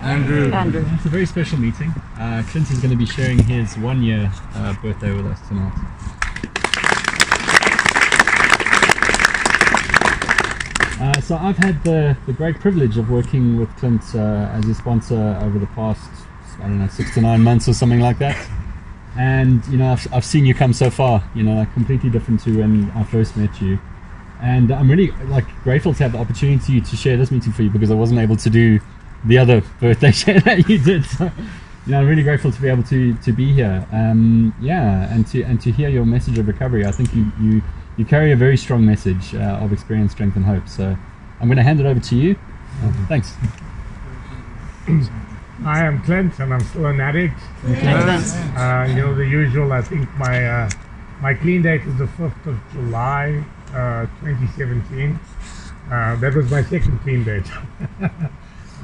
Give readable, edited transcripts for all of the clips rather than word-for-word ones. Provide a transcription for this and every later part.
Andrew. It's a very special meeting. Clint is going to be sharing his 1-year birthday with us tonight. So I've had the great privilege of working with Clint as his sponsor over the past, I don't know, 6 to 9 months or something like that. And you know, I've seen you come so far. You know, like completely different to when I first met you. And I'm really grateful to have the opportunity to share this meeting for you, because I wasn't able to do the other birthday share that you did. So, you know, I'm really grateful to be able to be here. Yeah, and to hear your message of recovery. I think you carry a very strong message of experience, strength, and hope. So I'm going to hand it over to you. Thanks. Hi, I'm Clint, and I'm still an addict. You know, the usual. I think my clean date is the 5th of July, 2017. That was my second clean date.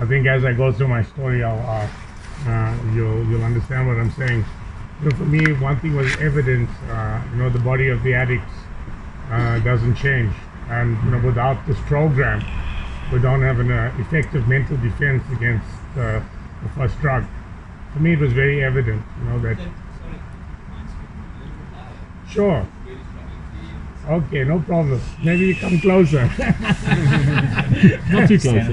I think as I go through my story, you'll understand what I'm saying. You know, for me, one thing was evident. You know, the body of the addicts doesn't change, and you know, without this program, we don't have an effective mental defense against the first drug. For me, it was very evident, you know, that. Sure. Okay, no problem. Maybe you come closer. Not too close.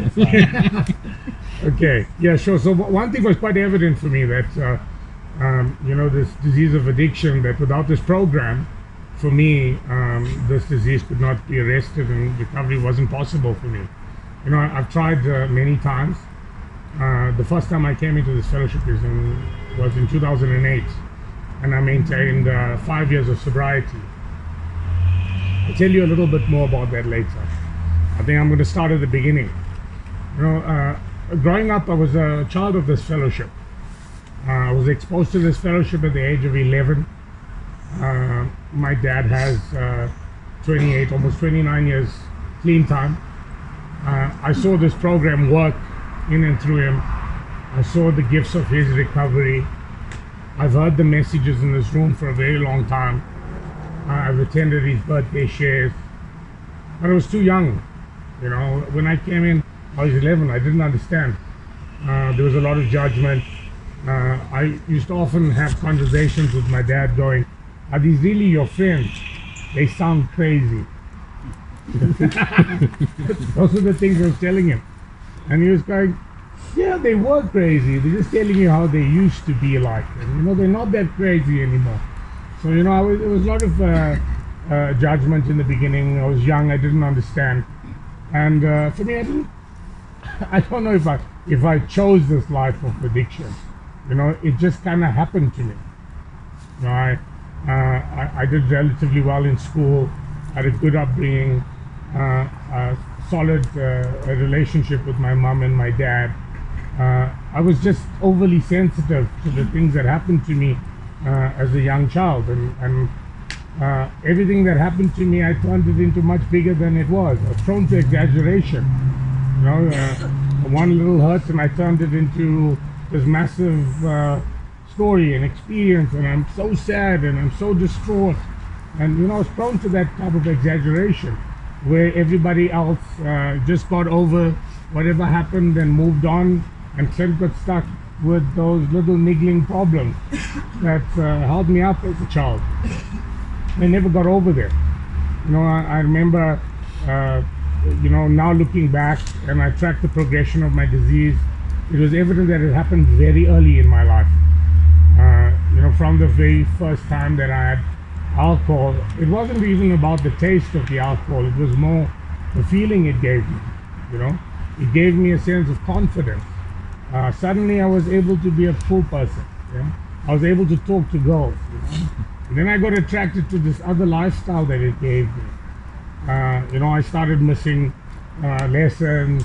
Okay, yeah, sure. So one thing was quite evident for me, that you know, this disease of addiction, that without this program, for me, this disease could not be arrested, and recovery wasn't possible for me. You know, I've tried many times. The first time I came into this fellowship was in 2008, and I maintained 5 years of sobriety. I'll tell you a little bit more about that later. I think I'm going to start at the beginning. You know, growing up, I was a child of this fellowship. I was exposed to this fellowship at the age of 11. My dad has 28, almost 29 years clean time. I saw this program work in and through him. I saw the gifts of his recovery. I've heard the messages in this room for a very long time. I've attended his birthday shares, but I was too young. You know, when I came in, I was 11. I didn't understand. There was a lot of judgment. I used to often have conversations with my dad going, "Are these really your friends? They sound crazy." Those are the things I was telling him. And he was going, "Yeah, they were crazy. They're just telling you how they used to be like. And, you know, they're not that crazy anymore." So, you know, there was a lot of judgment in the beginning. I was young. I didn't understand. And for me, I don't know if I chose this life of addiction. You know, it just kind of happened to me. You know, I did relatively well in school. Had a good upbringing. A solid relationship with my mom and my dad. I was just overly sensitive to the things that happened to me as a young child, and everything that happened to me, I turned it into much bigger than it was. I was prone to exaggeration. You know, one little hurt, and I turned it into this massive story and experience, and I'm so sad and I'm so distraught. And you know, I was prone to that type of exaggeration, where everybody else just got over whatever happened and moved on, and Clint got stuck with those little niggling problems that held me up as a child. I never got over there. You know, I remember, you know, now looking back, and I tracked the progression of my disease, it was evident that it happened very early in my life. You know, from the very first time that I had alcohol, it wasn't even about the taste of the alcohol, it was more the feeling it gave me. You know, it gave me a sense of confidence. Suddenly I was able to be a full person. Yeah? I was able to talk to girls. You know? And then I got attracted to this other lifestyle that it gave me. You know, I started missing lessons,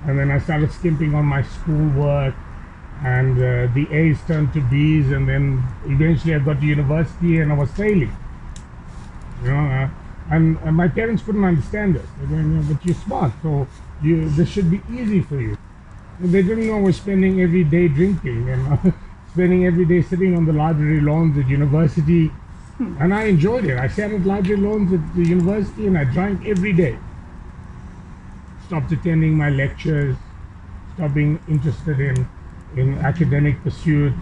and then I started skimping on my schoolwork, and the A's turned to B's, and then eventually I got to university and I was failing. You know, and my parents couldn't understand it. They were, you know, "But you're smart, so this should be easy for you." And they didn't know I was spending every day drinking and spending every day sitting on the library lawns at university, and I enjoyed it. I sat at library lawns at the university and I drank every day. Stopped attending my lectures, stopped being interested in in academic pursuits.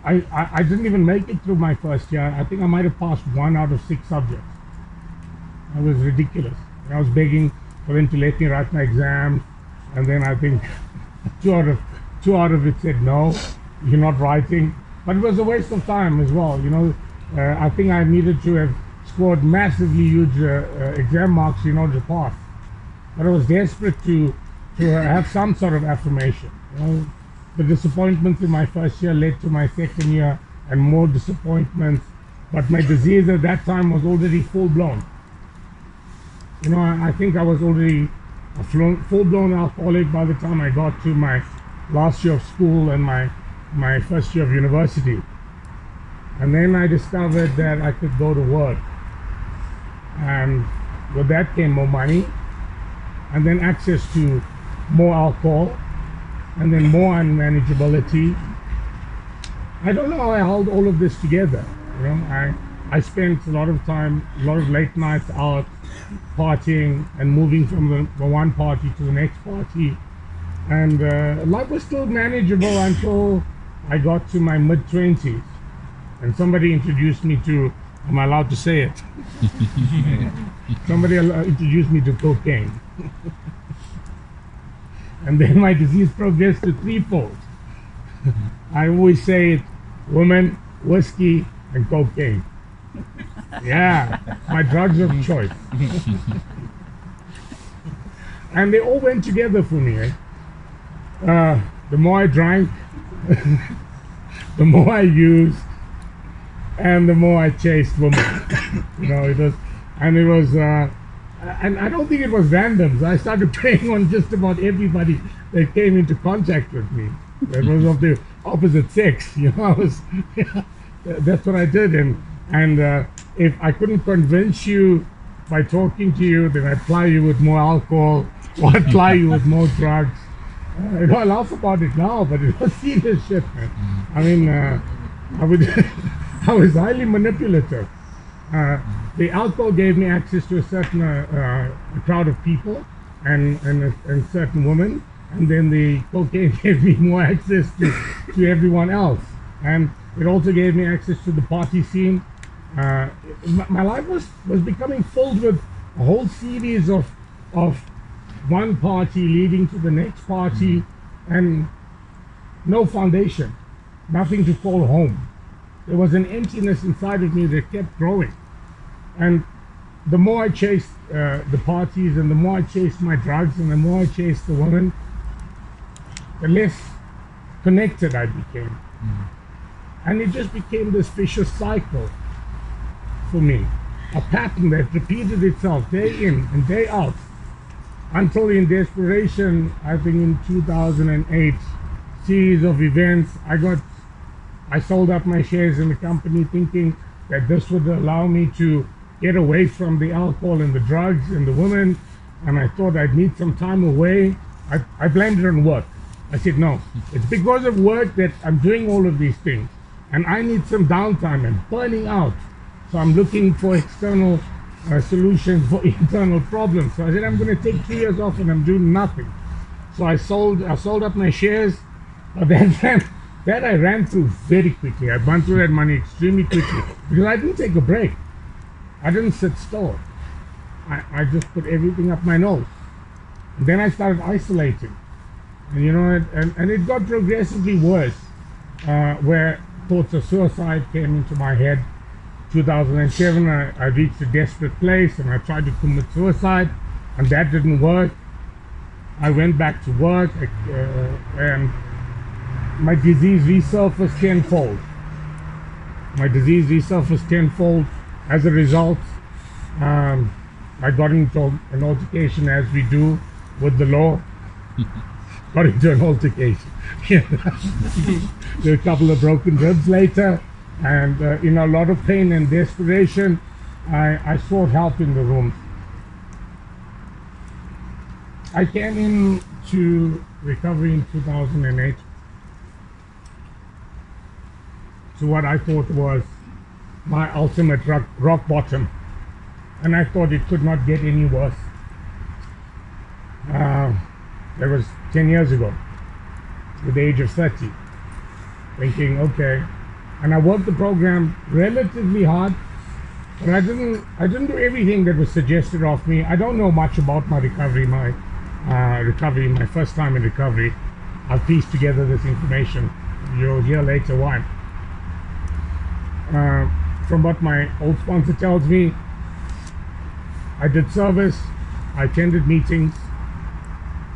I didn't even make it through my first year. I think I might have passed 1 out of 6 subjects. It was ridiculous. I was begging for them to let me write my exams, and then I think two out of it said no, you're not writing. But it was a waste of time as well. I think I needed to have scored massively huge exam marks in order to pass. But I was desperate to have some sort of affirmation. The disappointments in my first year led to my second year and more disappointments. But my disease at that time was already full blown. I think I was already a full-blown alcoholic by the time I got to my last year of school and my first year of university. And then I discovered that I could go to work. And with that came more money, and then access to more alcohol, and then more unmanageability. I don't know how I held all of this together. I spent a lot of time, a lot of late nights out partying and moving from the one party to the next party, and life was still manageable until I got to my mid-20s, and somebody introduced me to, am I allowed to say it? Somebody introduced me to cocaine. And then my disease progressed to threefold. I always say it: women, whiskey, and cocaine. Yeah, my drugs of choice. And they all went together for me. The more I drank, the more I used, and the more I chased women. And I don't think it was random. So I started preying on just about everybody that came into contact with me. That was of the opposite sex. That's what I did. And if I couldn't convince you by talking to you, then I'd ply you with more alcohol, or I'd ply you with more drugs. I laugh about it now, but it was serious shit, man. I mean, I was highly manipulative. The alcohol gave me access to a certain crowd of people and certain women, and then the cocaine gave me more access to everyone else, and it also gave me access to the party scene. My life was becoming filled with a whole series of one party leading to the next party, and no foundation, nothing to call home. There was an emptiness inside of me that kept growing. And the more I chased the parties, and the more I chased my drugs, and the more I chased the women, the less connected I became. And it just became this vicious cycle for me, a pattern that repeated itself day in and day out, until in desperation, I think in 2008, series of events, I sold up my shares in the company, thinking that this would allow me to get away from the alcohol and the drugs and the women, and I thought I'd need some time away. I blamed it on work. I said, no, it's because of work that I'm doing all of these things, and I need some downtime and burning out. So I'm looking for external solutions for internal problems. So I said, I'm going to take 3 years off and I'm doing nothing. So I sold up my shares, but that I ran through very quickly. I burned through that money extremely quickly because I didn't take a break. I didn't sit still. I just put everything up my nose. And then I started isolating. And it got progressively worse, where thoughts of suicide came into my head. 2007, I reached a desperate place and I tried to commit suicide, and that didn't work. I went back to work, and my disease resurfaced tenfold. As a result, I got into an altercation, as we do with the law. Got into an altercation. There were a couple of broken ribs later, and in a lot of pain and desperation, I sought help in the rooms. I came into recovery in 2008 to what I thought was my ultimate rock bottom, and I thought it could not get any worse. That was 10 years ago. with the age of 30, thinking, okay. And I worked the program relatively hard, but I didn't do everything that was suggested of me. I don't know much about my recovery, my first time in recovery. I've pieced together this information. You'll hear later why. From what my old sponsor tells me, I did service, I attended meetings,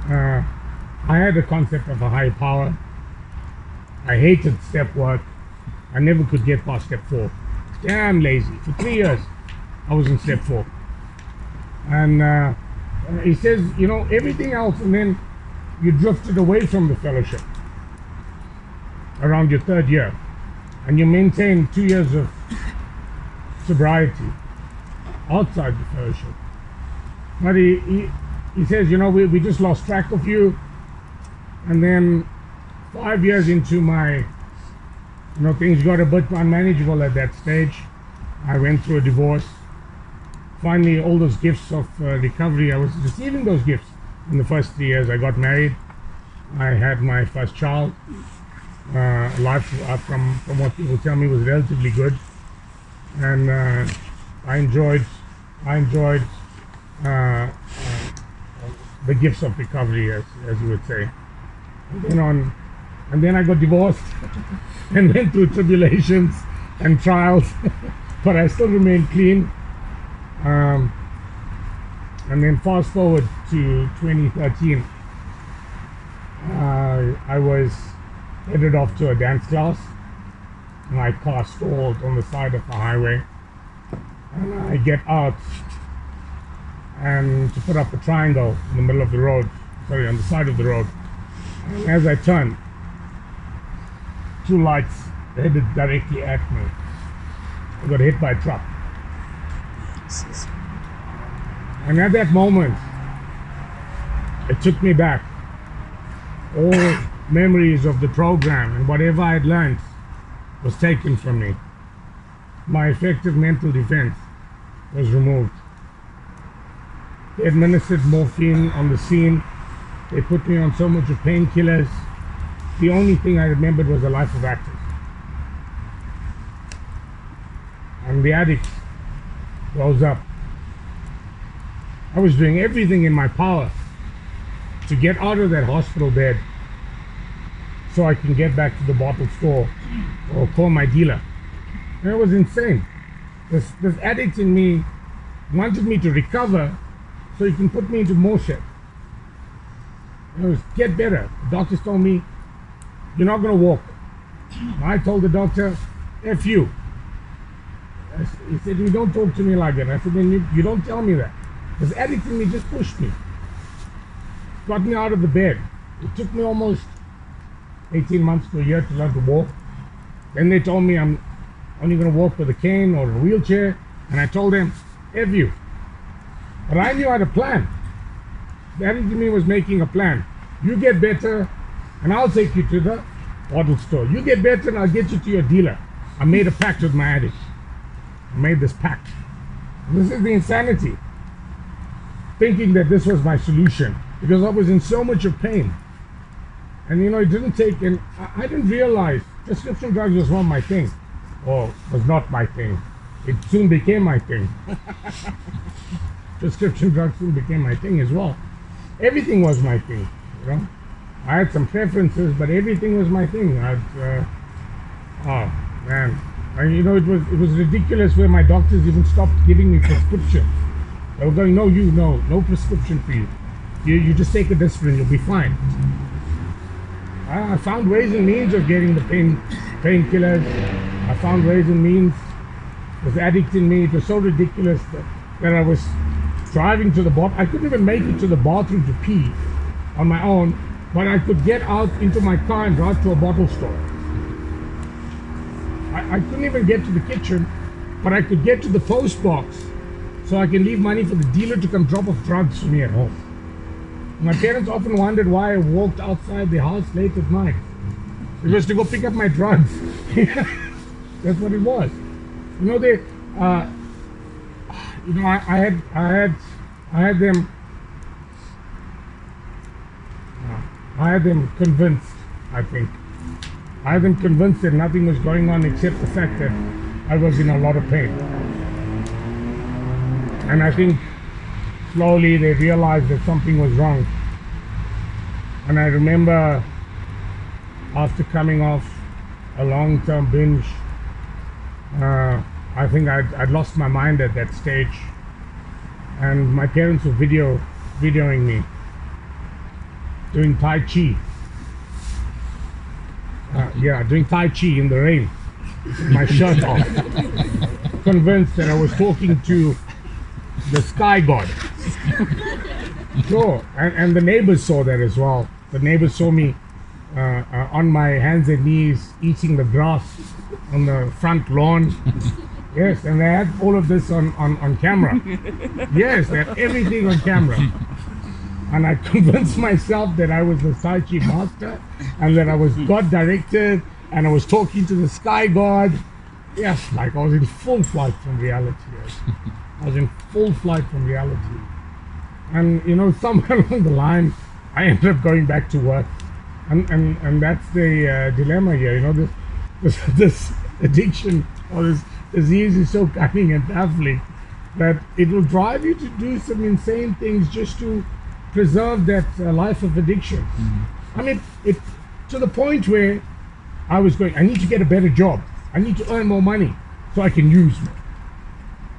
I had a concept of a higher power. I hated step work. I never could get past step 4. Damn lazy. For 3 years, I was in step 4. And he says, you know, everything else, and then you drifted away from the fellowship around your 3rd year, and you maintain 2 years of sobriety outside the fellowship. But he says, you know, we just lost track of you. And then 5 years into my, you know, things got a bit unmanageable at that stage. I went through a divorce. Finally, all those gifts of recovery, I was receiving those gifts in the first 3 years. I got married. I had my first child. Life, from what people tell me, was relatively good. And I enjoyed the gifts of recovery, as you would say. And then I got divorced and went through tribulations and trials, but I still remained clean. And then fast forward to 2013, I was headed off to a dance class. My car stalled on the side of the highway, and I get out and to put up a triangle in the middle of the road, sorry, on the side of the road. And as I turned, 2 lights headed directly at me. I got hit by a truck. And at that moment, it took me back. All memories of the program and whatever I had learned was taken from me. My effective mental defense was removed. They administered morphine on the scene. They put me on so much of painkillers. The only thing I remembered was a life of active. And the addict rose up. I was doing everything in my power to get out of that hospital bed so I can get back to the bottle store or call my dealer. And it was insane. This addict in me wanted me to recover so he can put me into motion. It was get better. The doctors told me, you're not going to walk. I told the doctor, F you. He said, you don't talk to me like that. I said, then you don't tell me that. This addict in me just pushed me. Got me out of the bed. It took me almost 18 months to a year to learn to walk. Then they told me I'm only going to walk with a cane or a wheelchair. And I told them, F you. But I knew I had a plan. The addict in me was making a plan. You get better, and I'll take you to the bottle store. You get better, and I'll get you to your dealer. I made a pact with my addict. I made this pact. This is the insanity. Thinking that this was my solution, because I was in so much of pain. And you know, it didn't take, and I didn't realize prescription drugs was not my thing, or was not my thing. It soon became my thing. Prescription drugs soon became my thing as well. Everything was my thing, you know. I had some preferences, but everything was my thing. Oh man, you know, it was ridiculous where my doctors even stopped giving me prescriptions. They were going, no prescription for you. You just take a Disprin, you'll be fine. I found ways and means of getting the painkillers. I found ways and means. This addict in me, it was so ridiculous that I was driving to the I couldn't even make it to the bathroom to pee on my own, but I could get out into my car and drive to a bottle store. I couldn't even get to the kitchen, but I could get to the post box so I can leave money for the dealer to come drop off drugs for me at home. My parents often wondered why I walked outside the house late at night. It was to go pick up my drugs. That's what it was. You know, they, you know, I had them convinced I think. I had them convinced that nothing was going on except the fact that I was in a lot of pain. And I think slowly they realized that something was wrong. And I remember after coming off a long-term binge, I think I'd lost my mind at that stage. And my parents were videoing me doing Tai Chi. Doing Tai Chi in the rain, my shirt off, convinced that I was talking to the sky god. Sure, and the neighbors saw that as well. The neighbors saw me on my hands and knees eating the grass on the front lawn. Yes, and they had all of this on camera. Yes, they had everything on camera. And I convinced myself that I was the Tai Chi master and that I was God directed and I was talking to the sky god. Yes, like I was in full flight from reality. Yes. I was in full flight from reality. And you know, somewhere along the line, I ended up going back to work. And that's the dilemma here. You know, this addiction or this disease is so cunning and baffling that it will drive you to do some insane things just to preserve that life of addiction. I mean, it to the point where I was going, I need to get a better job. I need to earn more money so I can use more.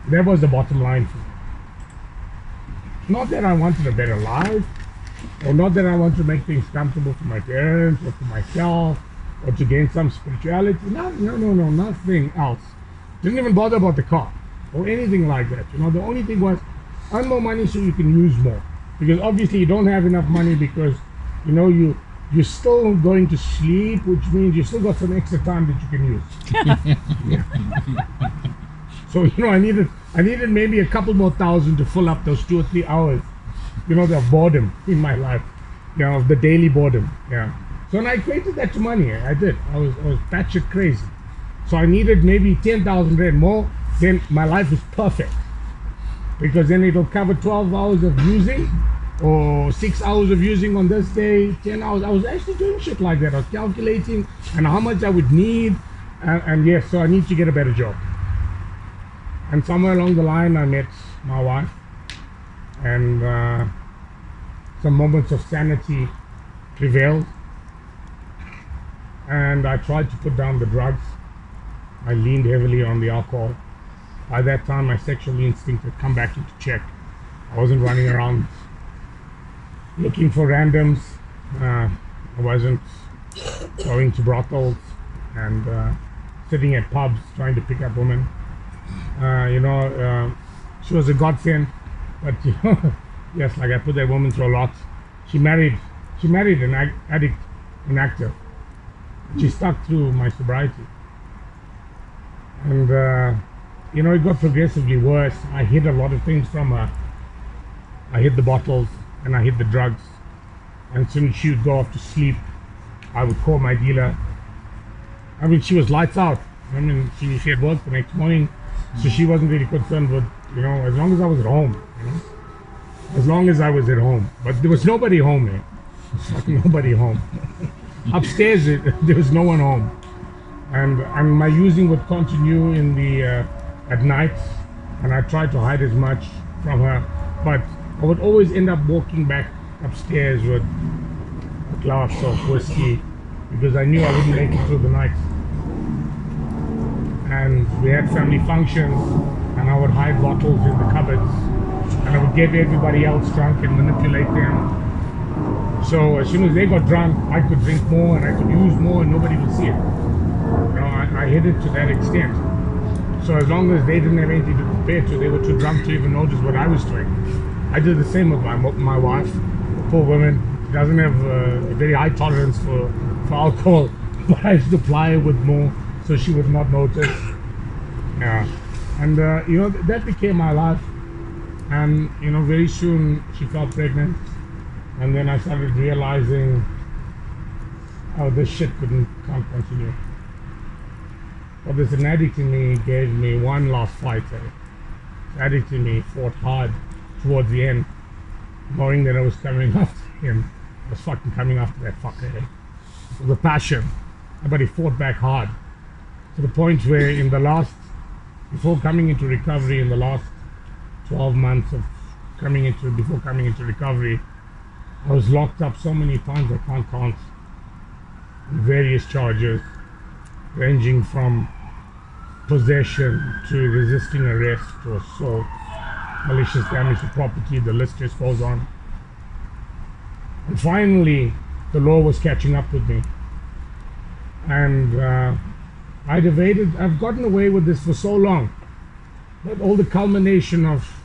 That was the bottom line for me. Not that I wanted a better life, or not that I want to make things comfortable for my parents or for myself, or to gain some spirituality. No, nothing else. Didn't even bother about the car or anything like that. You know, the only thing was earn more money so you can use more. Because obviously you don't have enough money because, you know, you're still going to sleep, which means you still got some extra time that you can use. Yeah. So, you know, I needed maybe a couple more thousand to fill up those 2 or 3 hours, you know, the boredom in my life, you know, the daily boredom. Yeah. So when I equated that to money, I did. I was batshit crazy. So I needed maybe 10,000 rand more, then my life is perfect. Because then it'll cover 12 hours of using or 6 hours of using on this day, 10 hours. I was actually doing shit like that. I was calculating and how much I would need. And yes, so I need to get a better job. And somewhere along the line, I met my wife. And some moments of sanity prevailed. And I tried to put down the drugs. I leaned heavily on the alcohol. By that time, my sexual instinct had come back into check. I wasn't running around looking for randoms. I wasn't going to brothels and sitting at pubs trying to pick up women. She was a godsend, but you know, yes, like I put that woman through a lot. She married an addict, an actor. She stuck through my sobriety. And you know, it got progressively worse. I hid a lot of things from her. I hid the bottles and I hid the drugs. And as soon as she would go off to sleep, I would call my dealer. I mean, she was lights out. I mean, she had work the next morning, so she wasn't really concerned with, you know, as long as I was at home, you know, as long as I was at home. But there was nobody home, man. There was like nobody home. Upstairs, there was no one home. And my using would continue in the at night, and I tried to hide as much from her, but I would always end up walking back upstairs with a glass of whiskey because I knew I wouldn't make it through the night. And we had family functions, and I would hide bottles in the cupboards, and I would get everybody else drunk and manipulate them. So as soon as they got drunk, I could drink more and I could use more and nobody would see it. You know, I hid it to that extent. So as long as they didn't have anything to compare to, they were too drunk to even notice what I was doing. I did the same with my wife, poor woman. She doesn't have a very high tolerance for alcohol, but I used to ply her with more so she would not notice. Yeah, and you know, that became my life. And you know, very soon she fell pregnant, and then I started realizing, oh, this shit can't continue. But this addict in me gave me one last fight. The addict in me fought hard towards the end, knowing that I was coming after him. I was fucking coming after that fucker. the passion, but he fought back hard to the point where before coming into recovery, in the last 12 months before coming into recovery, I was locked up so many times I can't count, on various charges ranging from possession to resisting arrest to assault, malicious damage to property. The list just goes on. And finally, the law was catching up with me, and I've gotten away with this for so long, but all the culmination of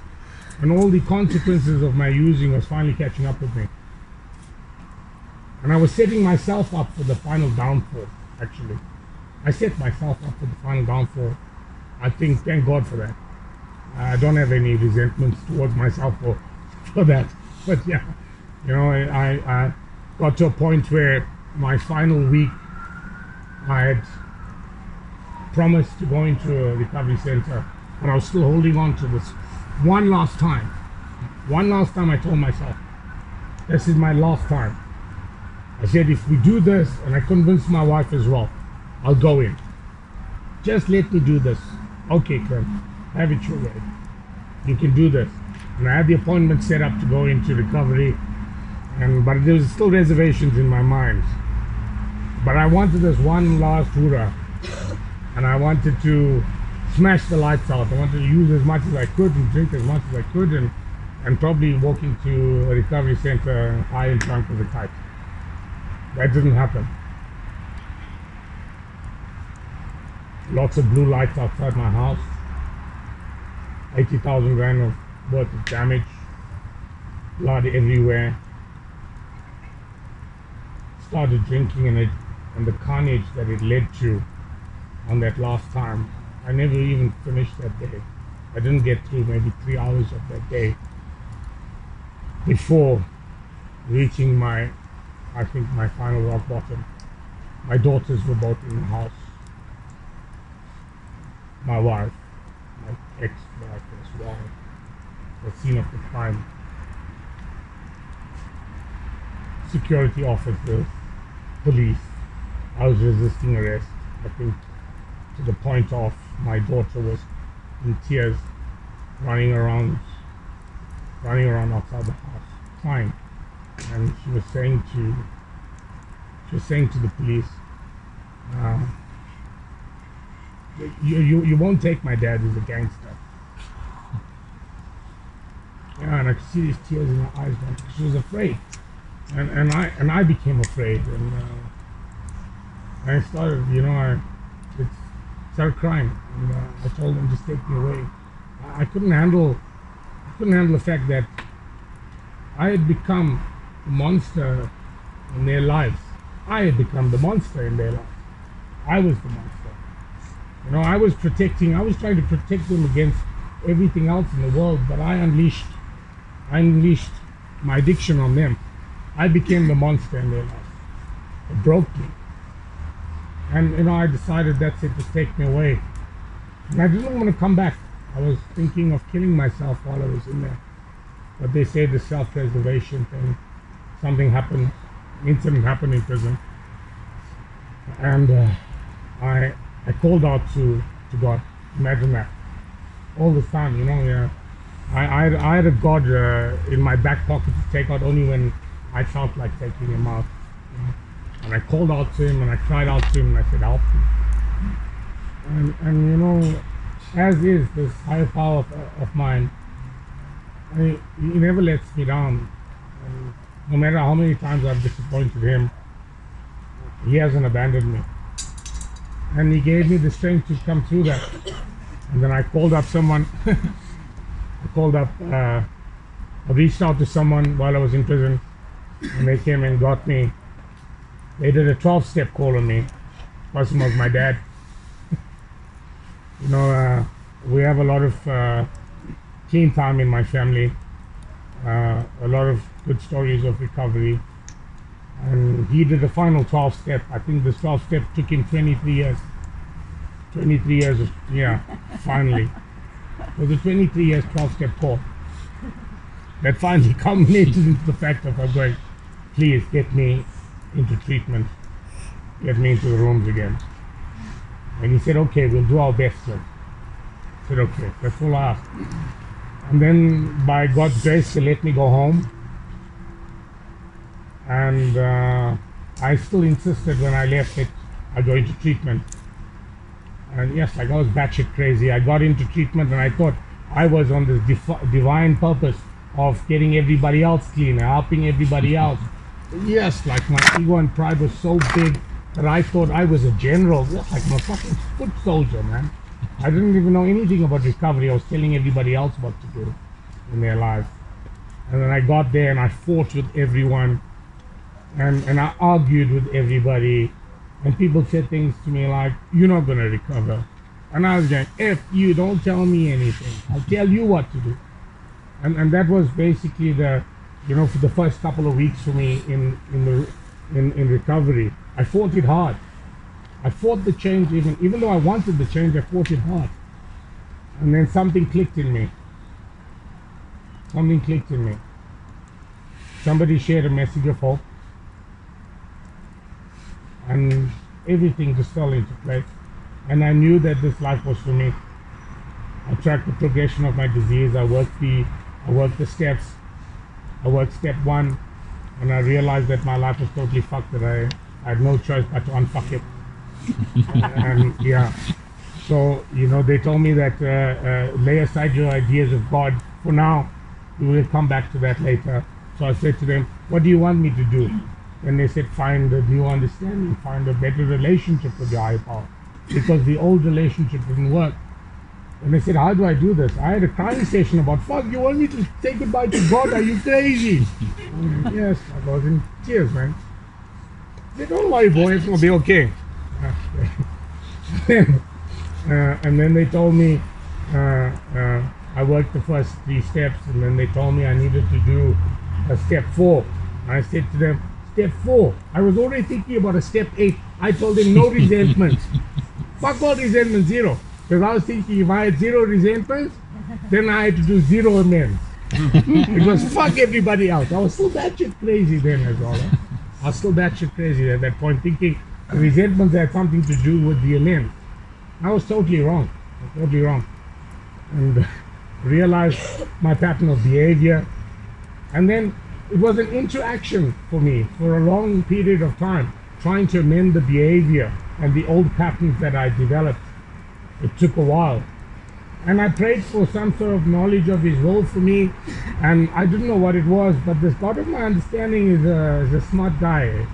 and all the consequences of my using was finally catching up with me. And I was setting myself up for the final downfall, actually. I set myself up for the final downfall. I think, thank God for that. I don't have any resentments towards myself for that. But yeah, I got to a point where my final week, I had promised to go into a recovery center, and I was still holding on to this. One last time I told myself, this is my last time. I said, if we do this, and I convinced my wife as well, I'll go in. Just let me do this. Okay, Clint, have it your way. You can do this. And I had the appointment set up to go into recovery, but there was still reservations in my mind. But I wanted this one last hoorah, and I wanted to smash the lights out. I wanted to use as much as I could and drink as much as I could, and probably walk into a recovery center high and drunk as a kite. That didn't happen. Lots of blue lights outside my house. 80,000 rand worth of damage. Blood everywhere. Started drinking, and the carnage that it led to on that last time. I never even finished that day. I didn't get through maybe 3 hours of that day before reaching my final rock bottom. My daughters were both in the house. My wife, my ex-wife as well, the scene of the crime. Security officers, police. I was resisting arrest. I think to the point of my daughter was in tears, running around outside the house, crying, and she was saying to the police, you won't take my dad, he's a gangster. Yeah, and I could see these tears in her eyes. She was afraid, and I became afraid, and I started, started crying, and I told them, just take me away. I couldn't handle the fact that I had become a monster in their lives. I had become the monster in their lives. I was the monster. I was trying to protect them against everything else in the world, but I unleashed my addiction on them. I became the monster in their lives. It broke me. And I decided, that's it, just take me away. And I didn't want to come back. I was thinking of killing myself while I was in there. But they say the self-preservation thing, something happened, incident happened in prison. And I called out to God. Imagine that. All this time, I had a God in my back pocket to take out only when I felt like taking him out. And I called out to him, and I cried out to him, and I said, help me. And as is this higher power of mine, he never lets me down. And no matter how many times I've disappointed him, he hasn't abandoned me. And he gave me the strength to come through that. And then I called up someone. I reached out to someone while I was in prison, and they came and got me. They did a 12-step call on me. The person was my dad. We have a lot of clean time in my family, a lot of good stories of recovery, and he did the final 12-step. I think this 12-step took him 23 years. 23 years, finally. It was a 23 years 12-step call that finally culminated into the fact of I'm going, please get me into treatment. get me into the rooms again. And he said, okay, we'll do our best, sir. I said, okay, that's all I asked. And then by God's grace, they let me go home. And I still insisted when I left that I go into treatment. And yes, like I was batshit crazy. I got into treatment and I thought I was on this divine purpose of getting everybody else clean, helping everybody else. Yes, like my ego and pride was so big that I thought I was a general, like I'm a fucking foot soldier, man. I didn't even know anything about recovery. I was telling everybody else what to do in their lives. And then I got there and I fought with everyone, and I argued with everybody, and people said things to me like, you're not going to recover. And I was going, F you, don't tell me anything. I'll tell you what to do. And that was basically the, you know, for the first couple of weeks for me in recovery. I fought it hard. I fought the change, even though I wanted the change, I fought it hard. And then something clicked in me. Something clicked in me. Somebody shared a message of hope. And everything just fell into place. And I knew that this life was for me. I tracked the progression of my disease. I worked the steps. I worked step 1, and I realized that my life was totally fucked, that I had no choice but to unfuck it. And yeah, so, you know, they told me that lay aside your ideas of God for now. We will come back to that later. So I said to them, what do you want me to do? And they said, find a new understanding, find a better relationship with your higher power, because the old relationship didn't work. And they said, how do I do this? I had a crying session about, fuck, you want me to say goodbye to God? Are you crazy? Yes, I was in tears, man. They said, don't worry, boy, it's going to be okay. And then they told me, I worked the first 3 steps, and then they told me I needed to do a step 4. I said to them, step 4. I was already thinking about a step 8. I told them no resentment. Fuck all resentment, 0. Because I was thinking if I had 0 resentment, then I had to do 0 amends. It was fuck everybody else. I was still batshit crazy then as well. I was still batshit crazy at that point, thinking the resentment had something to do with the amends. I was totally wrong. Totally wrong. And realized my pattern of behavior. And then it was an interaction for me for a long period of time, trying to amend the behavior and the old patterns that I developed. It took a while. And I prayed for some sort of knowledge of His will for me, and I didn't know what it was, but this God of my understanding is a smart guy.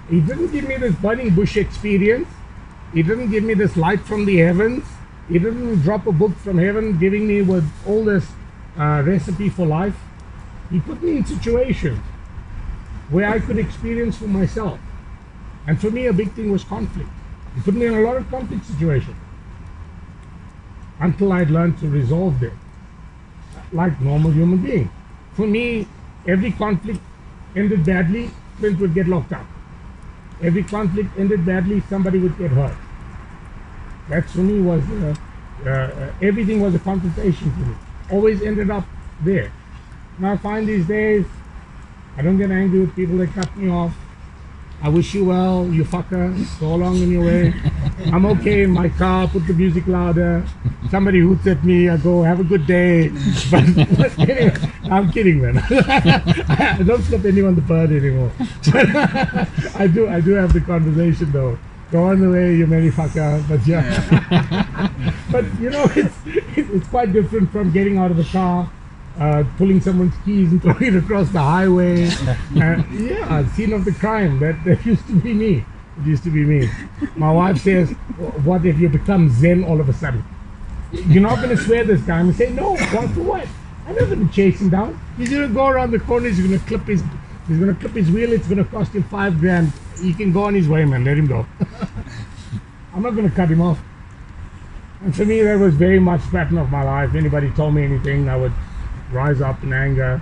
He didn't give me this burning bush experience. He didn't give me this light from the heavens. He didn't drop a book from heaven giving me with all this recipe for life. He put me in situations where I could experience for myself. And for me, a big thing was conflict. He put me in a lot of conflict situations until I'd learned to resolve them like normal human being. For me, every conflict ended badly, Clint would get locked up. Every conflict ended badly, somebody would get hurt. That for me was, everything was a confrontation for me. Always ended up there. Now I find these days, I don't get angry with people that cut me off. I wish you well, you fucker, go along in your way. I'm okay in my car, put the music louder. Somebody hoots at me, I go, have a good day. But anyway, I'm kidding, man. I don't slip anyone the bird anymore. I do have the conversation though. Go on the way, you merry fucker. But yeah. But you know, it's quite different from getting out of the car, pulling someone's keys and throwing it across the highway. Yeah, scene of the crime. That used to be me. It used to be me. My wife says, what if you become Zen all of a sudden? You're not going to swear this guy. And say, no, what for what? I'm not going to chase him down. He's going to go around the corner. He's going to clip his wheel. It's going to cost him $5,000. He can go on his way, man. Let him go. I'm not going to cut him off. And for me, that was very much the pattern of my life. Anybody told me anything, I would rise up in anger.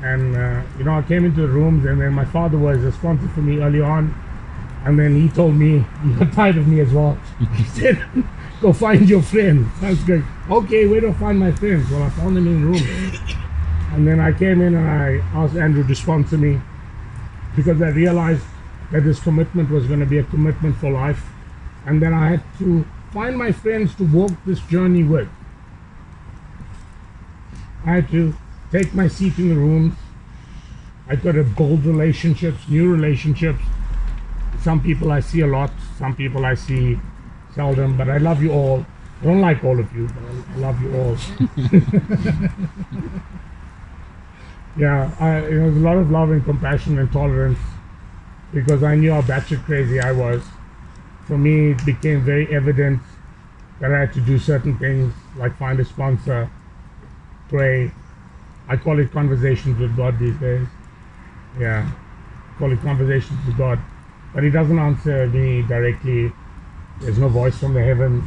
And you know, I came into the rooms, and then my father was a sponsor for me early on, and then he told me he got tired of me as well. He said, go find your friends. I was going, okay, where do I find my friends? Well, I found them in the room. And then I came in and I asked Andrew to sponsor me, because I realized that this commitment was going to be a commitment for life, and then I had to find my friends to walk this journey with. I had to take my seat in the rooms. I got to build relationships, new relationships. Some people I see a lot, some people I see seldom, but I love you all. I don't like all of you, but I love you all. Yeah, there's a lot of love and compassion and tolerance, because I knew how batshit crazy I was. For me, it became very evident that I had to do certain things, like find a sponsor, pray. I call it conversations with God these days. Yeah, call it conversations with God. But He doesn't answer me directly. There's no voice from the heavens.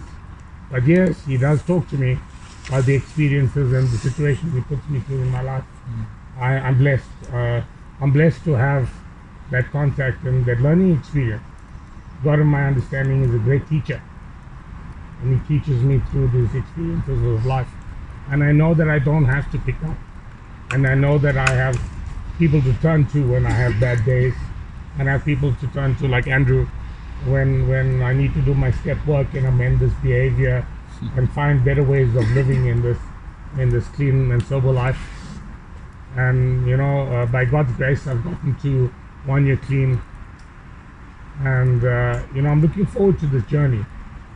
But yes, He does talk to me about the experiences and the situations He puts me through in my life. I'm blessed. I'm blessed to have that contact and that learning experience. God, in my understanding, is a great teacher, and He teaches me through these experiences of life. And I know that I don't have to pick up, and I know that I have people to turn to when I have bad days, and I have people to turn to, like Andrew, when I need to do my step work and amend this behavior and find better ways of living in this clean and sober life. And by God's grace, I've gotten to 1 year clean, and I'm looking forward to this journey.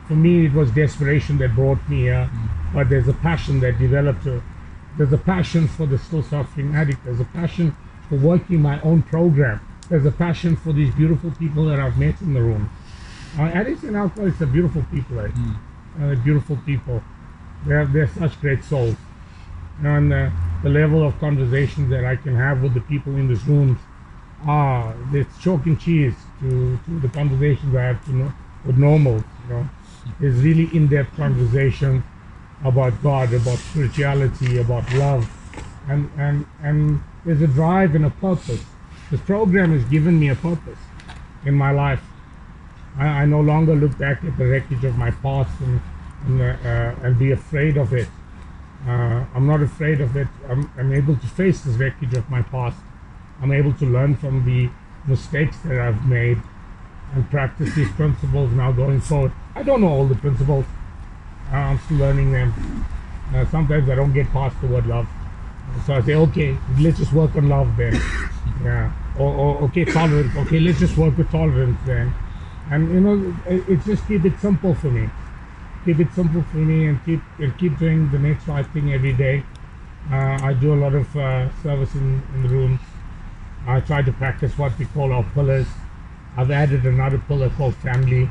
For me, it was desperation that brought me here, but there's a passion that developed. There's a passion for the still suffering addict. There's a passion for working my own program. There's a passion for these beautiful people that I've met in the room. Addicts and alcoholics are beautiful people. They're beautiful people. They're such great souls. And the level of conversations that I can have with the people in this room, it's chalk and cheese to the conversations I have with normals. There's really in-depth conversations about God, about spirituality, about love, and there's a drive and a purpose. This program has given me a purpose in my life. I no longer look back at the wreckage of my past and be afraid of it. I'm not afraid of it. I'm able to face this wreckage of my past. I'm able to learn from the mistakes that I've made and practice these principles now going forward. I don't know all the principles. I'm still learning them. Sometimes I don't get past the word love. So I say, okay, let's just work on love then. Yeah. Or okay, tolerance. Okay, let's just work with tolerance then. And it's just keep it simple for me. Keep it simple for me, and keep doing the next right thing every day. I do a lot of service in the rooms. I try to practice what we call our pillars. I've added another pillar called family.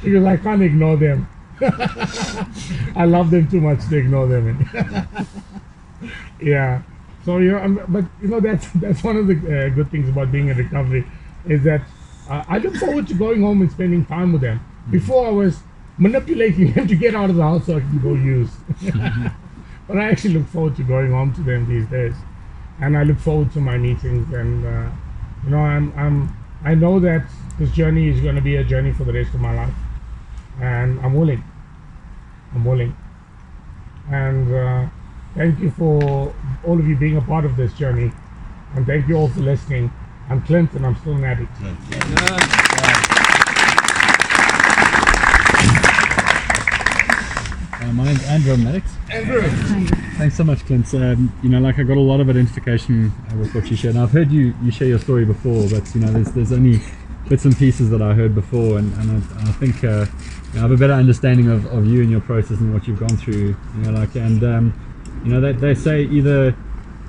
Because I can't ignore them. I love them too much to ignore them. Yeah. So that's one of the good things about being in recovery, is that I look forward to going home and spending time with them. Before, I was manipulating them to get out of the house so I can go use. But I actually look forward to going home to them these days, and I look forward to my meetings. And I know that this journey is going to be a journey for the rest of my life, and I'm willing. And thank you for all of you being a part of this journey, and thank you all for listening. I'm Clint, and I'm still an addict. My name's Andrew. I'm Narcotics. Andrew. Thanks so much, Clint. I got a lot of identification with what you shared. And I've heard you share your story before, but there's only bits and pieces that I heard before, and I think I have a better understanding of you and your process and what you've gone through. They say either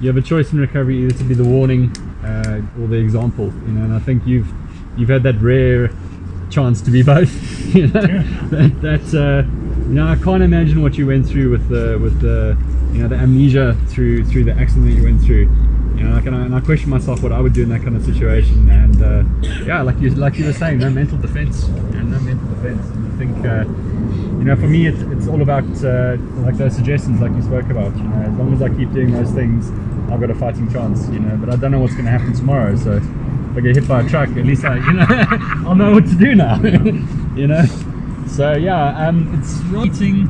you have a choice in recovery, either to be the warning or the example. And I think you've had that rare chance to be both. I can't imagine what you went through with the amnesia through the accident that you went through. And I question myself what I would do in that kind of situation. And like you were saying, no mental defense. No mental defense. And I think for me it's all about like those suggestions like you spoke about. As long as I keep doing those things, I've got a fighting chance. But I don't know what's going to happen tomorrow. So if I get hit by a truck, at least I'll know what to do now. So yeah, it's writing.